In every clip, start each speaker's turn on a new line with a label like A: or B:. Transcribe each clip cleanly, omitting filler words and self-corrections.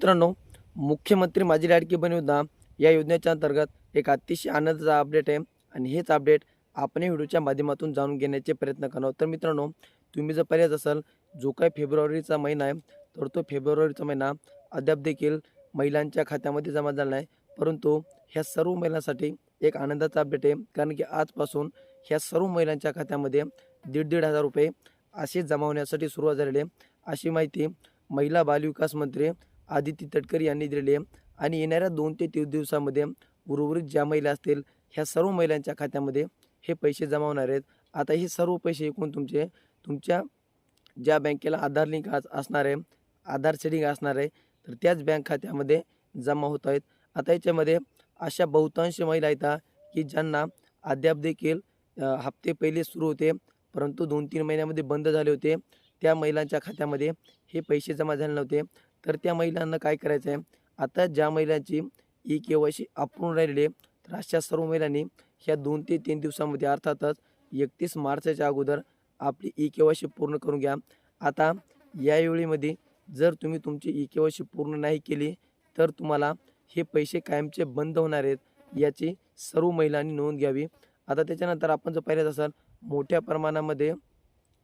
A: मित्रांनो, मुख्यमंत्री माझी लाडकी बहीण योजना या योजनेच्या अंतर्गत एक अतिशय आनंदाचा अपडेट आहे आणि हेच अपडेट आपण या व्हिडिओच्या माध्यमातून जाणून घेण्याचे प्रयत्न करणार. तर मित्रांनो, तुम्ही जर पाहिलेच असाल, जो काही फेब्रुवारीचा महिना आहे, तर तो फेब्रुवारीचा महिना अद्याप देखील महिलांच्या खात्यामध्ये जमा झाला नाही. परंतु ह्या सर्व महिलांसाठी एक आनंदाचा अपडेट आहे, कारण की आजपासून ह्या सर्व महिलांच्या खात्यामध्ये दीड हजार रुपये असे जमा होण्यासाठी सुरुवात झालेली आहे, अशी माहिती महिला बालविकास मंत्री आदिती तटकरे यांनी दिलेली आहे. आणि येणाऱ्या 2 ते 3 दिवसामध्ये उर्वरित ज्या महिला असतील, ह्या सर्व महिलांच्या खात्यामध्ये हे पैसे जमा होणार आहेत. आता हे सर्व पैसे एकूण तुमच्या ज्या बँकेला आधार लिंक असणार आहे, आधार सेडिंग असणार आहे, तर त्याच बँक खात्यामध्ये जमा होत आहेत. आता याच्यामध्ये अशा बहुतांश महिला आहेत की ज्यांना अद्याप देखील हप्ते पहिले सुरू होते, परंतु 2-3 महिन्यामध्ये बंद झाले होते. त्या महिलांच्या खात्यामध्ये हे पैसे जमा झाले नव्हते. तर त्या महिलांना काय करायचं आहे, आता ज्या महिलांची ई-के-वाय-सी अपूर्ण राहिलेली आहे, तर अशा सर्व महिलांनी ह्या 2 ते 3 दिवसामध्ये अर्थातच 31 मार्चच्या अगोदर आपली ई-के-वाय-सी पूर्ण करून घ्या. आता या वेळेमध्ये जर तुम्ही तुमची ई-के-वाय-सी पूर्ण नाही केली, तर तुम्हाला हे पैसे कायमचे बंद होणार आहेत, याची सर्व महिलांनी नोंद घ्यावी. आता त्याच्यानंतर आपण जर पाहिलं असाल, मोठ्या प्रमाणामध्ये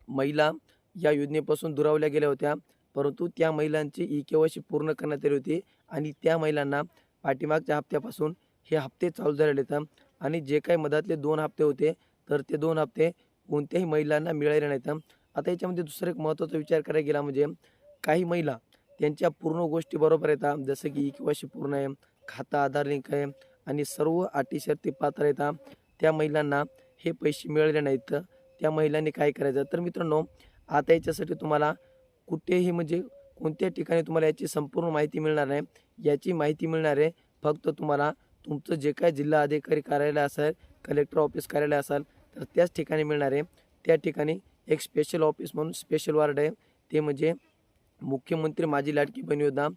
A: महिला या योजनेपासून दुरावल्या गेल्या होत्या, परंतु त्या महिलांची ई-के-वाय-सी पूर्ण करण्यात आली होती आणि त्या महिलांना पाठीमागच्या हप्त्यापासून हे हप्ते चालू झालेले आहेत. आणि जे काही मधातले 2 हप्ते होते, तर ते 2 हप्ते कोणत्याही महिलांना मिळाले नाहीत. आता याच्यामध्ये दुसरा एक महत्त्वाचा विचार करायला गेला म्हणजे काही महिला त्यांच्या पूर्ण गोष्टी बरोबर येतात, जसं की ई-के-वाय-सी पूर्ण आहे, खाता आधार लिंक आहे आणि सर्व अटी शर्ती पात्र आहेत. त्या महिलांना हे पैसे मिळाले नाहीत. त्या महिलांनी काय करायचं, तर मित्रांनो, आता याच्यासाठी तुम्हाला कुठेही म्हणजे कोणत्या ठिकाणी तुम्हाला याची संपूर्ण माहिती मिळणार नाही. याची माहिती मिळणार आहे फक्त तुम्हाला तुमचं जे काही जिल्हा अधिकारी कार्यालय असेल, कलेक्टर ऑफिस कार्यालय असेल, तर त्याच ठिकाणी मिळणार आहे. त्या ठिकाणी एक स्पेशल ऑफिस म्हणून स्पेशल वार्ड आहे, ते म्हणजे मुख्यमंत्री माझी लाडकी बहीण योजना.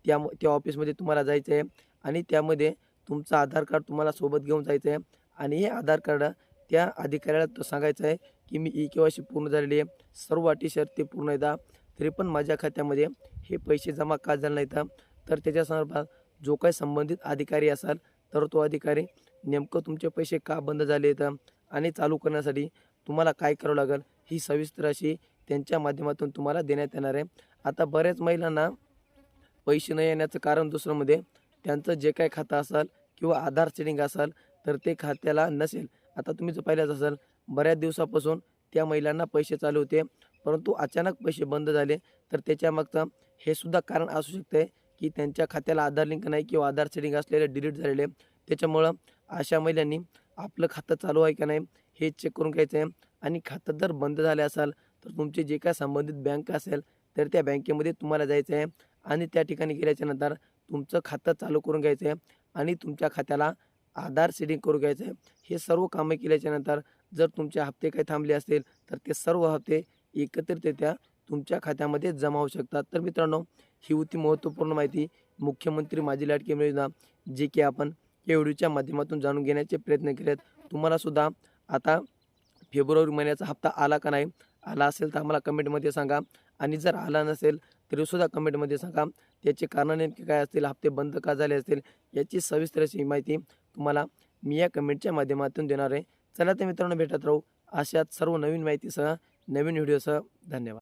A: त्या ऑफिसमध्ये तुम्हाला जायचं आहे आणि त्यामध्ये तुमचं आधार कार्ड तुम्हाला सोबत घेऊन जायचं आहे आणि हे आधार कार्ड त्या अधिकाऱ्याला सांगायचं आहे की मी ई-के-वाय-सी पूर्ण झालेली आहे, सर्व अटी शर्ती पूर्ण आहेत, तरी पण माझ्या खात्यामध्ये हे पैसे जमा का झाले नाहीत. तर त्याच्या संदर्भात जो काही संबंधित अधिकारी असाल, तर तो अधिकारी नेमकं तुमचे पैसे का बंद झाले आहेत आणि चालू करण्यासाठी तुम्हाला काय करावं लागेल, ही सविस्तर अशी त्यांच्या माध्यमातून तुम्हाला देण्यात येणार आहे. आता बऱ्याच महिलांना पैसे न येण्याचं कारण दुसरं म्हणजे त्यांचं जे काही खातं असेल किंवा आधार सेडिंग असेल, तर ते खात्याला नसेल. आता तुम्ही जर पाहिलंच असाल, बऱ्याच दिवसापासून त्या महिलांना पैसे चालू होते, परंतु अचानक पैसे बंद झाले. तर त्याच्यामागचं हे सुद्धा कारण असू शकते की त्यांच्या खात्याला आधार लिंक नाही किंवा आधार सेडिंग असलेले डिलीट झालेले. त्याच्यामुळं अशा महिलांनी आपलं खातं चालू आहे का नाही हे चेक करून घ्यायचं आहे. आणि खातं जर बंद झाले असाल, तर तुमचे जे काही संबंधित बँक असेल, तर त्या बँकेमध्ये तुम्हाला जायचं आहे आणि त्या ठिकाणी गेल्याच्यानंतर तुमचं खातं चालू करून घ्यायचं आहे आणि तुमच्या खात्याला आधार सेडिंग करून घ्यायचं आहे. हे सर्व कामं केल्याच्यानंतर जर तुमचे हप्ते काही थांबले असतील, तर ते सर्व हप्ते एकत्रितरित्या तुमच्या खात्यामध्ये जमा होऊ शकतात. तर मित्रांनो, ही होती महत्त्वपूर्ण माहिती मुख्यमंत्री माझी लाडकी बहीण योजना, जी की आपण या व्हिडिओच्या माध्यमातून जाणून घेण्याचे प्रयत्न केलेत. तुम्हालासुद्धा आता फेब्रुवारी महिन्याचा हप्ता आला का नाही, आला असेल तर आम्हाला कमेंटमध्ये सांगा आणि जर आला नसेल तरीसुद्धा कमेंटमध्ये सांगा. त्याचे कारण नेमके काय असतील, हप्ते बंद का झाले असतील, याची सविस्तर अशी माहिती तुम्हाला मी या कमेंटच्या माध्यमातून देणार आहे. चला तर मित्रांनो, भेटत राहू अशाच सर्व नवीन माहितीसह, नवीन व्हिडिओसह. धन्यवाद.